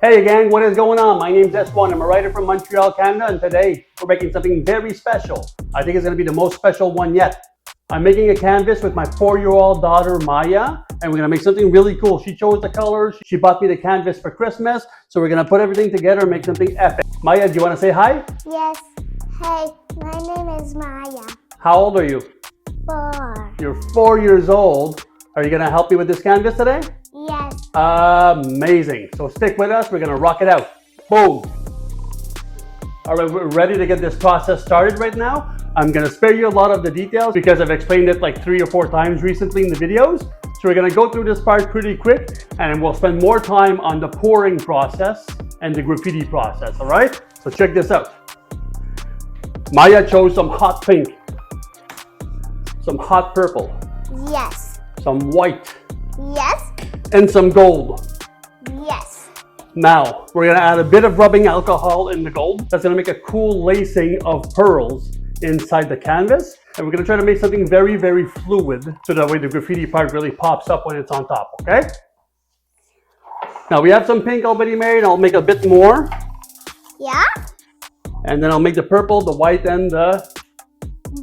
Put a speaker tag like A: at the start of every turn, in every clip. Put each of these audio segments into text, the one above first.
A: Hey gang, what is going on? My name's S1. I'm a writer from Montreal, Canada, and today we're making something very special. I think it's going to be the most special one yet. I'm making a canvas with my 4-year-old daughter, Maya, and we're going to make something really cool. She chose the colors. She bought me the canvas for Christmas, so we're going to put everything together and make something epic. Maya, do you want to say hi?
B: Yes. Hey, my name is Maya.
A: How old are you?
B: 4.
A: You're 4 years old. Are you going to help me with this canvas today?
B: Yes.
A: Amazing. So stick with us. We're going to rock it out. Boom. All right, we're ready to get this process started right now. I'm going to spare you a lot of the details because I've explained it like 3 or 4 times recently in the videos. So we're going to go through this part pretty quick and we'll spend more time on the pouring process and the graffiti process. All right, so check this out. Maya chose some hot pink, some hot purple,
B: Yes.
A: some white,
B: Yes.
A: and some gold.
B: Yes.
A: Now, we're going to add a bit of rubbing alcohol in the gold. That's going to make a cool lacing of pearls inside the canvas. And we're going to try to make something very, very fluid so that way the graffiti part really pops up when it's on top, okay? Now, we have some pink already made. I'll make a bit more.
B: Yeah.
A: And then I'll make the purple, the white, and the...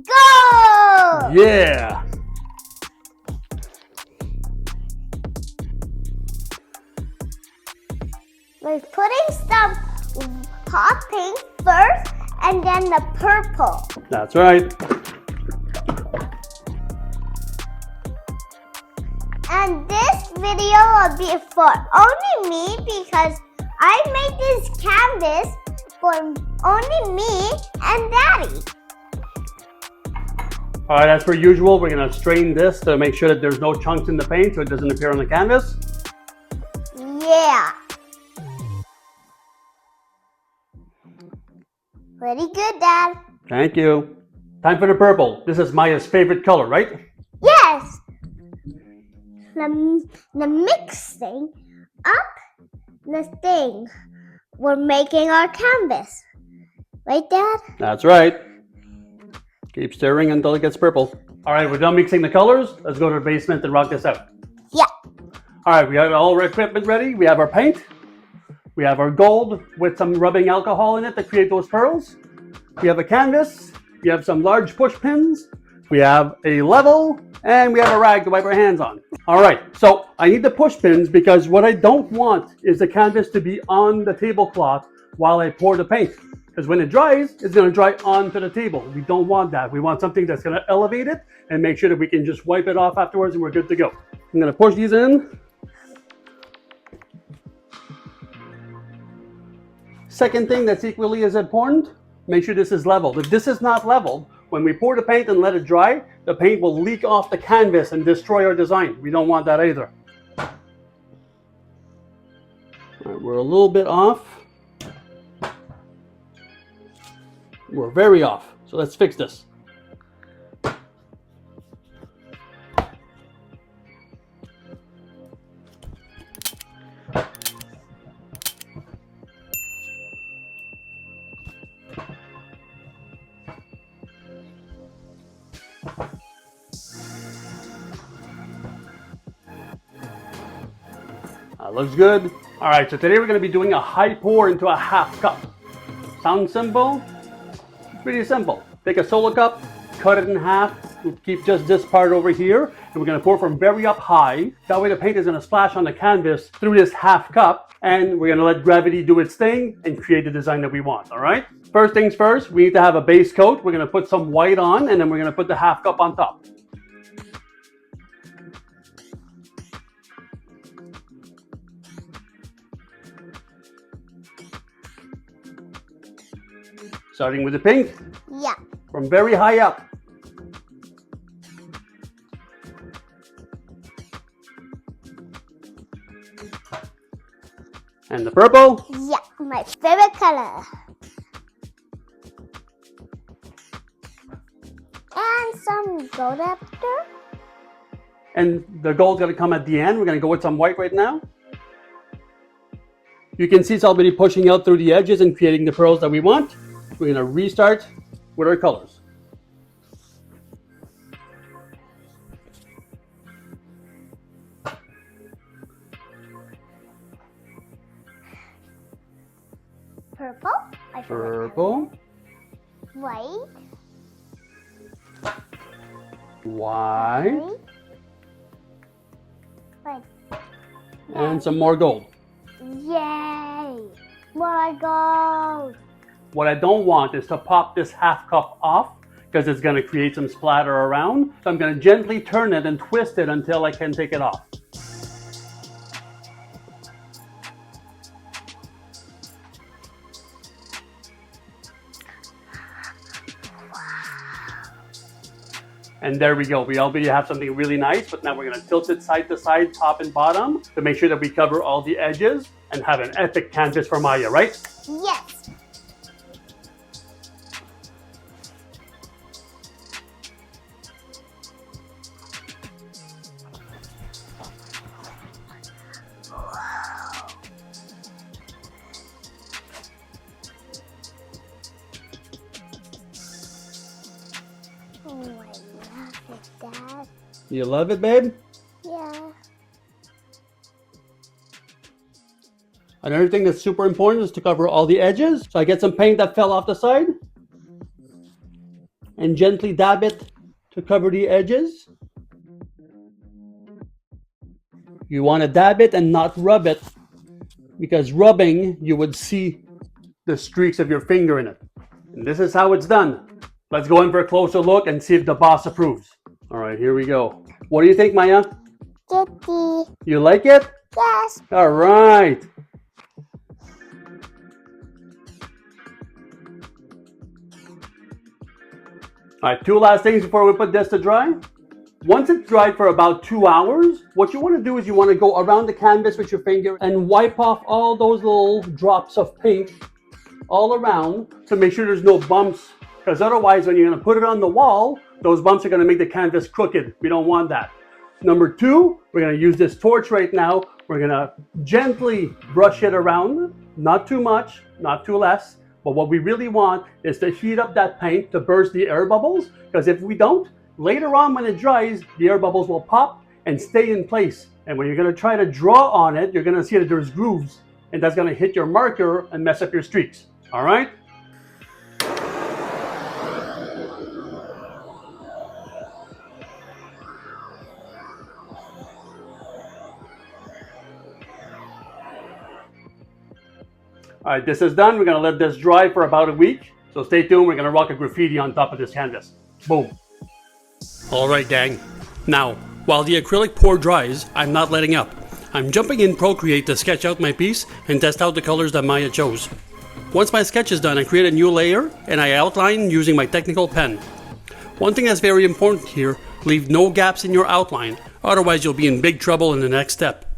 B: Go!
A: Yeah!
B: We're putting some hot pink first and then the purple.
A: That's right.
B: And this video will be for only me because I made this canvas for only me and Daddy.
A: All right, as per usual, we're going to strain this to make sure that there's no chunks in the paint so it doesn't appear on the canvas.
B: Yeah. Pretty good, Dad.
A: Thank you. Time for the purple. This is Maya's favorite color, right?
B: Yes. The mixing up the thing. We're making our canvas. Right, Dad?
A: That's right. Keep stirring until it gets purple. All right, we're done mixing the colors. Let's go to the basement and rock this out.
B: Yeah.
A: All right, we have all our equipment ready. We have our paint. We have our gold with some rubbing alcohol in it to create those pearls. We have a canvas. We have some large push pins. We have a level. And we have a rag to wipe our hands on. All right, so I need the push pins because what I don't want is the canvas to be on the tablecloth while I pour the paint. Because when it dries, it's going to dry onto the table. We don't want that. We want something that's going to elevate it and make sure that we can just wipe it off afterwards and we're good to go. I'm going to push these in. Second thing that's equally as important, make sure this is leveled. If this is not leveled, when we pour the paint and let it dry, the paint will leak off the canvas and destroy our design. We don't want that either. All right, we're a little bit off. We're very off. So let's fix this. Looks good. All right, so today we're going to be doing a high pour into a half cup. Sounds simple? Pretty simple. Take a solo cup, cut it in half. We'll keep just this part over here, and we're going to pour from very up high. That way the paint is going to splash on the canvas through this half cup, and we're going to let gravity do its thing and create the design that we want, all right? First things first, we need to have a base coat. We're going to put some white on, and then we're going to put the half cup on top. Starting with the pink.
B: Yeah.
A: From very high up. And the purple.
B: Yeah, my favorite color. And some gold after.
A: And the gold's gonna come at the end. We're gonna go with some white right now. You can see it's already pushing out through the edges and creating the pearls that we want. We're going to restart with our colors. Purple.
B: White.
A: White.
B: White.
A: And some more gold.
B: Yay! More gold.
A: What I don't want is to pop this half cup off because it's going to create some splatter around. So I'm going to gently turn it and twist it until I can take it off. And there we go. We already have something really nice, but now we're going to tilt it side to side, top and bottom, to make sure that we cover all the edges and have an epic canvas for Maya, right?
B: Yes. Oh, I love it, Dad.
A: You love it, babe?
B: Yeah.
A: Another thing that's super important is to cover all the edges. So I get some paint that fell off the side and gently dab it to cover the edges. You want to dab it and not rub it, because rubbing, you would see the streaks of your finger in it. And this is how it's done. Let's go in for a closer look and see if the boss approves. All right, here we go. What do you think, Maya?
B: Kitty.
A: You like it?
B: Yes.
A: All right. All right, two last things before we put this to dry. Once it's dried for about 2 hours, what you want to do is you want to go around the canvas with your finger and wipe off all those little drops of paint all around to make sure there's no bumps, because otherwise when you're going to put it on the wall, those bumps are going to make the canvas crooked. We don't want that. Number two, we're going to use this torch right now. We're going to gently brush it around, not too much, not too less. But what we really want is to heat up that paint to burst the air bubbles, because if we don't, later on when it dries, the air bubbles will pop and stay in place. And when you're going to try to draw on it, you're going to see that there's grooves, and that's going to hit your marker and mess up your streaks. All right? All right, this is done. We're going to let this dry for about a week. So stay tuned. We're going to rock a graffiti on top of this canvas. Boom. All right, gang. Now, while the acrylic pour dries, I'm not letting up. I'm jumping in Procreate to sketch out my piece and test out the colors that Maya chose. Once my sketch is done, I create a new layer and I outline using my technical pen. One thing that's very important here, leave no gaps in your outline, otherwise you'll be in big trouble in the next step.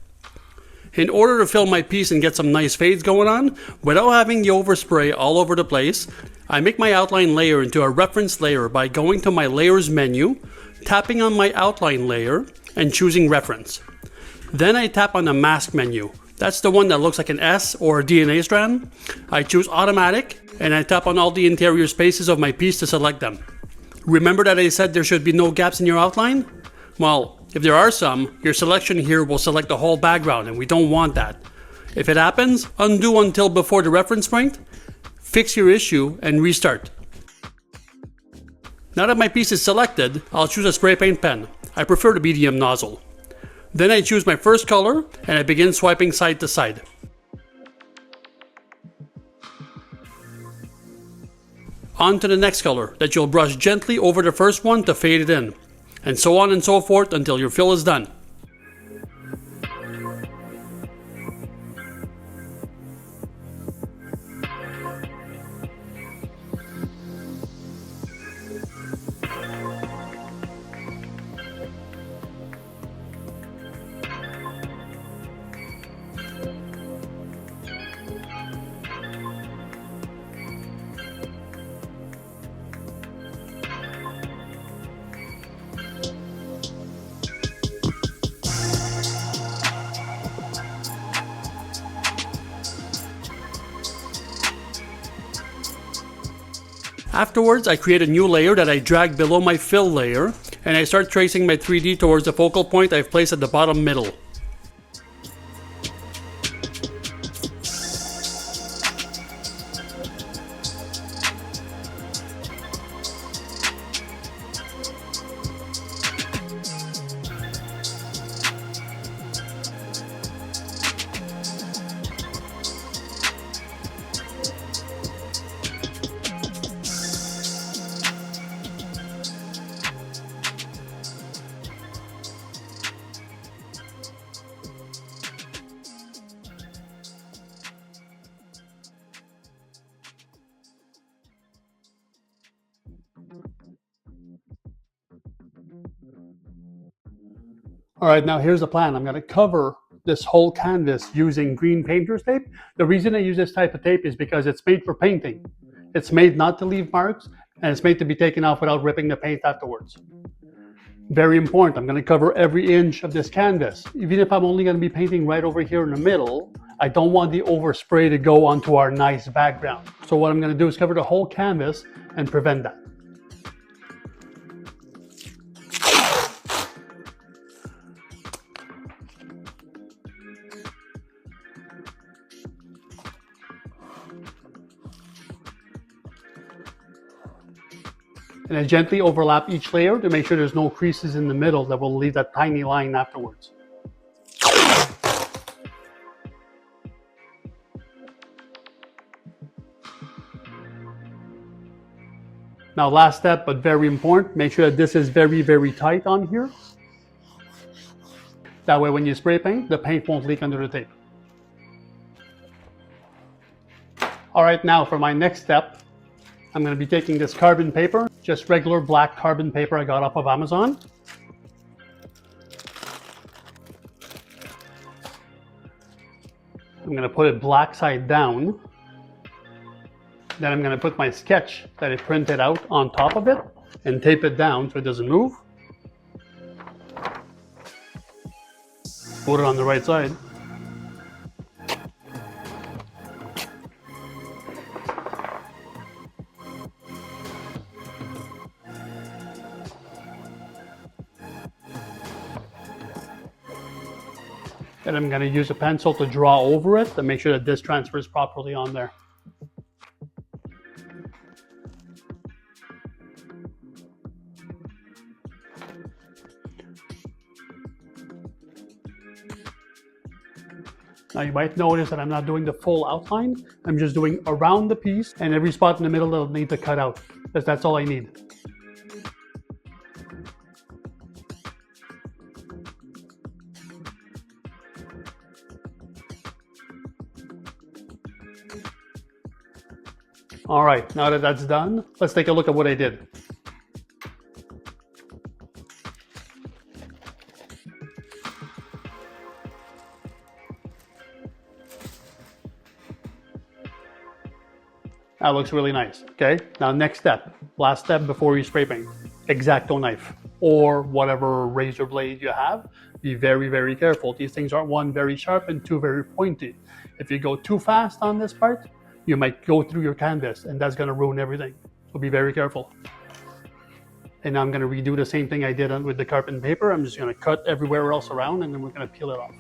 A: In order to fill my piece and get some nice fades going on, without having the overspray all over the place, I make my outline layer into a reference layer by going to my layers menu, tapping on my outline layer, and choosing reference. Then I tap on the mask menu. That's the one that looks like an S or a DNA strand. I choose automatic, and I tap on all the interior spaces of my piece to select them. Remember that I said there should be no gaps in your outline? Well, if there are some, your selection here will select the whole background, and we don't want that. If it happens, undo until before the reference point, fix your issue, and restart. Now that my piece is selected, I'll choose a spray paint pen. I prefer the medium nozzle. Then I choose my first color, and I begin swiping side to side. On to the next color that you'll brush gently over the first one to fade it in. And so on and so forth until your fill is done. Afterwards, I create a new layer that I drag below my fill layer, and I start tracing my 3D towards the focal point I've placed at the bottom middle. All right, now here's the plan. I'm going to cover this whole canvas using green painter's tape. The reason I use this type of tape is because it's made for painting. It's made not to leave marks, and it's made to be taken off without ripping the paint afterwards. Very important, I'm going to cover every inch of this canvas. Even if I'm only going to be painting right over here in the middle, I don't want the overspray to go onto our nice background. So what I'm going to do is cover the whole canvas and prevent that. And I gently overlap each layer to make sure there's no creases in the middle that will leave that tiny line afterwards. Now last step, but very important, make sure that this is very, very tight on here. That way when you spray paint, the paint won't leak under the tape. All right, now for my next step, I'm going to be taking this carbon paper, just regular black carbon paper I got off of Amazon. I'm going to put it black side down. Then I'm going to put my sketch that I printed out on top of it and tape it down so it doesn't move. Put it on the right side. And I'm going to use a pencil to draw over it to make sure that this transfers properly on there. Now you might notice that I'm not doing the full outline. I'm just doing around the piece and every spot in the middle that'll need to cut out, because that's all I need. All right, now that that's done, let's take a look at what I did. That looks really nice. Okay, now next step, last step before you spray paint, X-Acto knife or whatever razor blade you have. Be very, very careful. These things are, one, very sharp and two, very pointy. If you go too fast on this part, you might go through your canvas and that's going to ruin everything. So be very careful. And now I'm going to redo the same thing I did with the carbon paper. I'm just going to cut everywhere else around and then we're going to peel it off.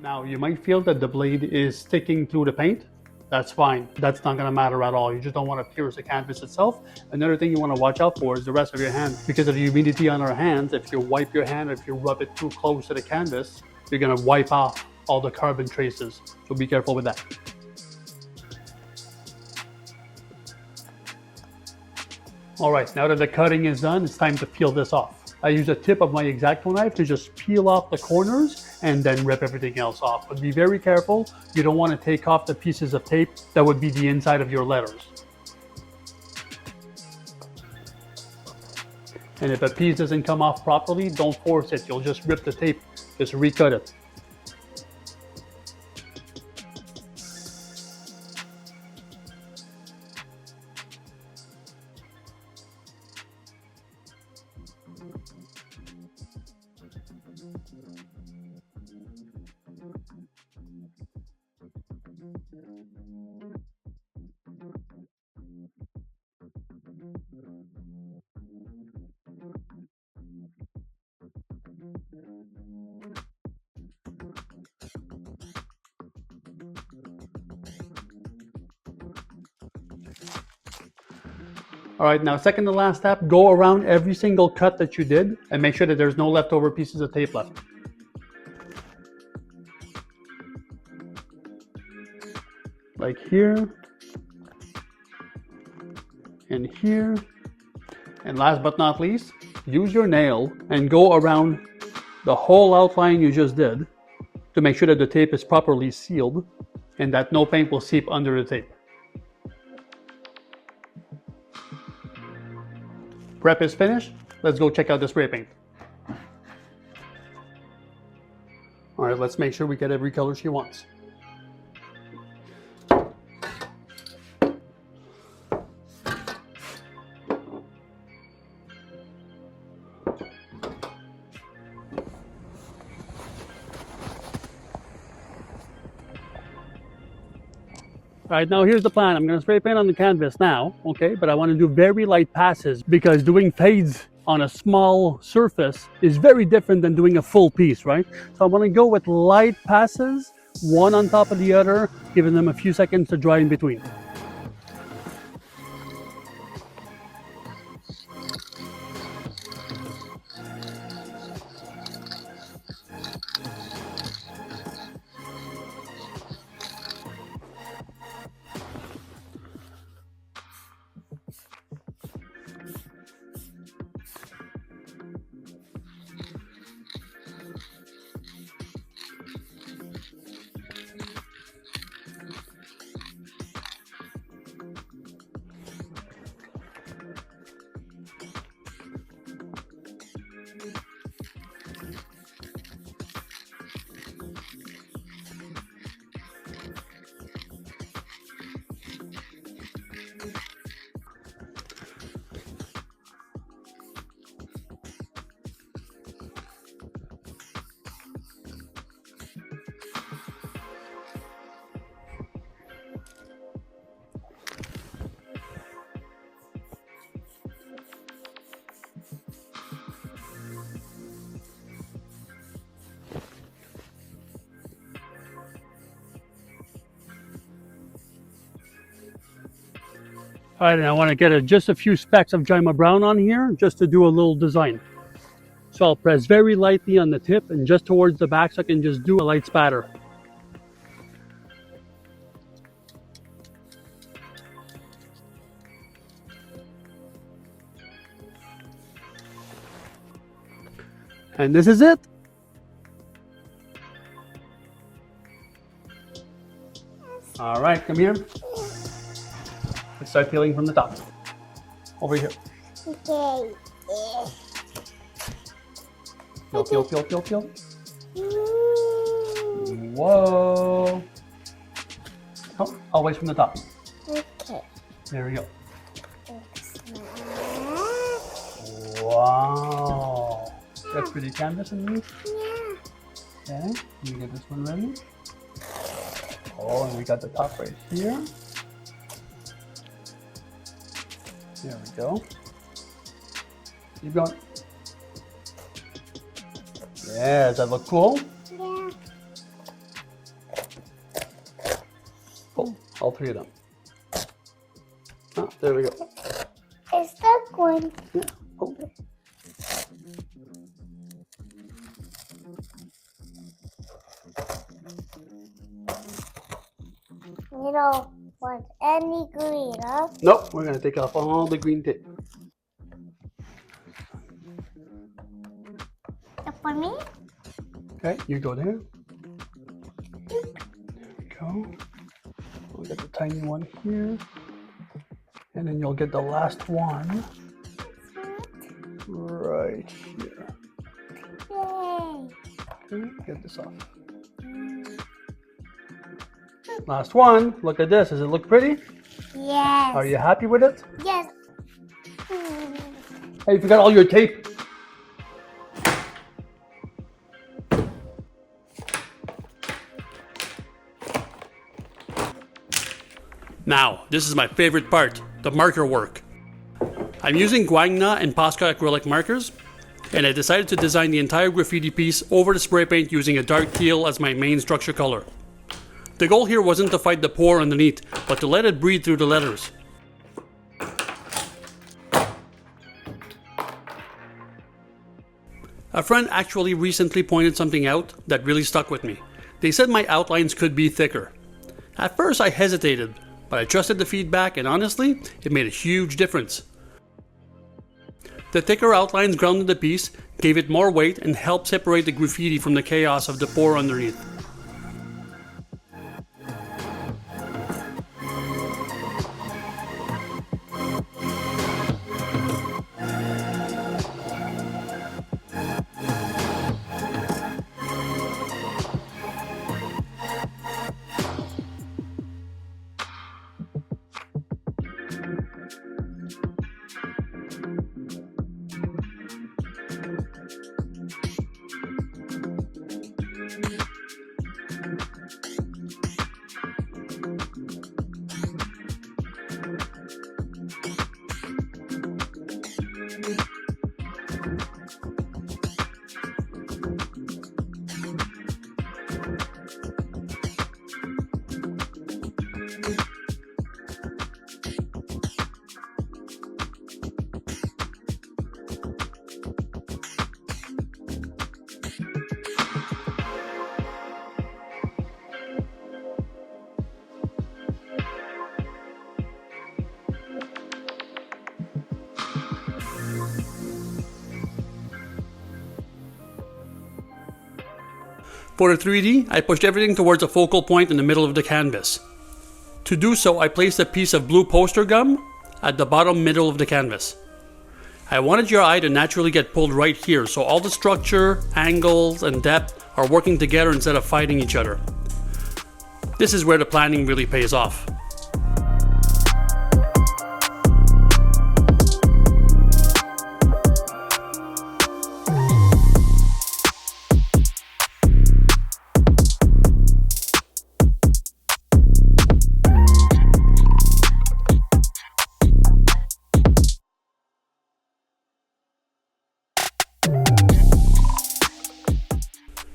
A: Now you might feel that the blade is sticking through the paint. That's fine. That's not going to matter at all. You just don't want to pierce the canvas itself. Another thing you want to watch out for is the rest of your hand. Because of the humidity on our hands, if you wipe your hand, if you rub it too close to the canvas, you're going to wipe off all the carbon traces. So be careful with that. All right, now that the cutting is done, it's time to peel this off. I use a tip of my X-Acto knife to just peel off the corners and then rip everything else off. But be very careful. You don't want to take off the pieces of tape that would be the inside of your letters. And if a piece doesn't come off properly, don't force it. You'll just rip the tape. Just recut it. All right, now second to last step, go around every single cut that you did and make sure that there's no leftover pieces of tape left. Like here, and here. And last but not least, use your nail and go around the whole outline you just did to make sure that the tape is properly sealed and that no paint will seep under the tape. prep is finished. Let's go check out the spray paint. All right, let's make sure we get every color she wants. All right, now here's the plan. I'm going to spray paint on the canvas now, okay? But I want to do very light passes because doing fades on a small surface is very different than doing a full piece, right? So I want to go with light passes, one on top of the other, giving them a few seconds to dry in between. All right, and I want to get just a few specks of Jima Brown on here just to do a little design. So I'll press very lightly on the tip and just towards the back so I can just do a light spatter. And this is it. All right, come here. Let's start peeling from the top. Over here.
B: Okay.
A: Peel, peel, peel, peel, peel. Whoa. Oh, always from the top.
B: Okay.
A: There we go. Wow. That's pretty canvas underneath.
B: Yeah.
A: Okay, let me get this one ready. Oh, and we got the top right here. There we go. Keep going. Yeah, does that look cool?
B: Yeah.
A: Cool. All three of them. Ah, there we go.
B: Is that one?
A: Yeah. Cool.
B: You don't want any green, huh?
A: Nope, we're gonna take off all the green tape.
B: For me?
A: Okay, you go there. There we go. We'll get the tiny one here. And then you'll get the last one right here.
B: Yay!
A: Okay, get this off. Last one. Look at this. Does it look pretty?
B: Yes.
A: Are you happy with it?
B: Yes.
A: Hey, you forgot all your tape. Now, this is my favorite part, the marker work. I'm using Guangna and Posca acrylic markers, and I decided to design the entire graffiti piece over the spray paint using a dark teal as my main structure color. The goal here wasn't to fight the pour underneath, but to let it breathe through the letters. A friend actually recently pointed something out that really stuck with me. They said my outlines could be thicker. At first I hesitated, but I trusted the feedback, and honestly, it made a huge difference. The thicker outlines grounded the piece, gave it more weight, and helped separate the graffiti from the chaos of the pour underneath. For the 3D, I pushed everything towards a focal point in the middle of the canvas. To do so, I placed a piece of blue poster gum at the bottom middle of the canvas. I wanted your eye to naturally get pulled right here, so all the structure, angles, and depth are working together instead of fighting each other. This is where the planning really pays off.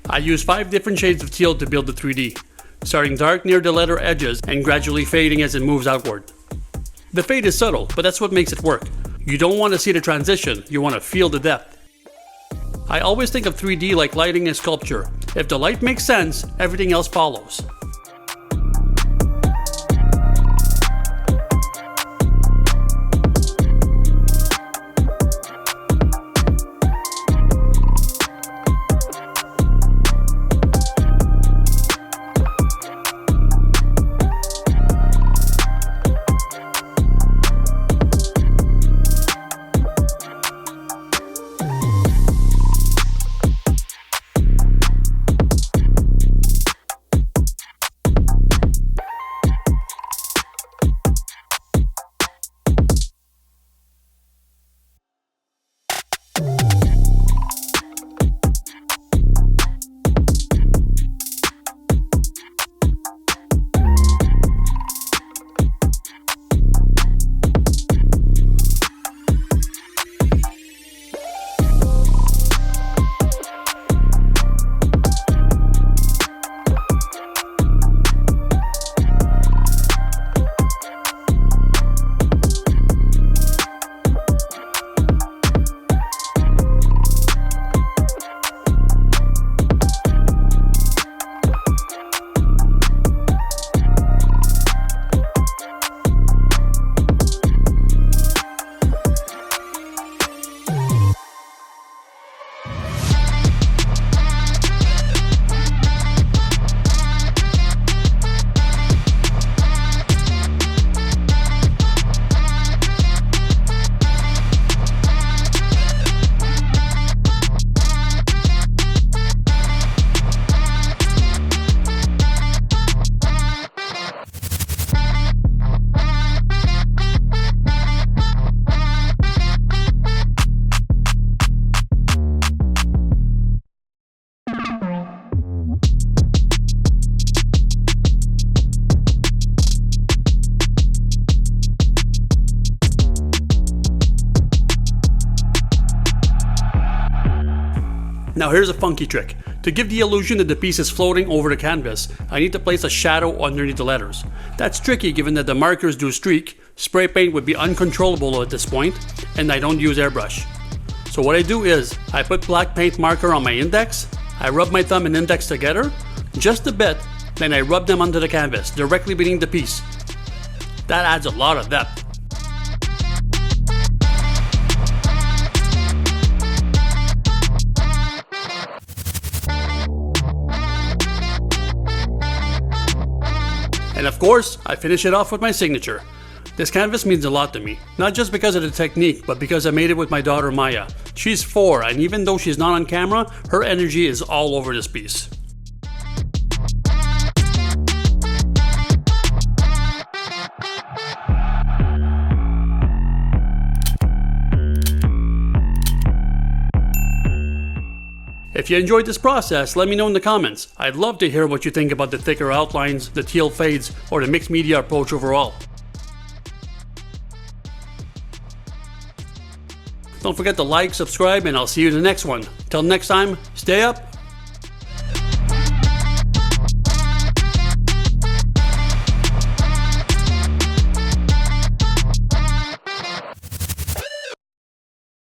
A: I used 5 different shades of teal to build the 3D, starting dark near the letter edges and gradually fading as it moves outward. The fade is subtle, but that's what makes it work. You don't want to see the transition, you want to feel the depth. I always think of 3D like lighting a sculpture. If the light makes sense, everything else follows. Now here's a funky trick. To give the illusion that the piece is floating over the canvas, I need to place a shadow underneath the letters. That's tricky given that the markers do streak, spray paint would be uncontrollable at this point, and I don't use airbrush. So what I do is, I put black paint marker on my index, I rub my thumb and index together, just a bit, then I rub them onto the canvas, directly beneath the piece. That adds a lot of depth. And of course, I finish it off with my signature. This canvas means a lot to me, not just because of the technique, but because I made it with my daughter Maya. She's 4, and even though she's not on camera, her energy is all over this piece. If you enjoyed this process, let me know in the comments. I'd love to hear what you think about the thicker outlines, the teal fades, or the mixed media approach overall. Don't forget to like, subscribe, and I'll see you in the next one. Till next time, stay up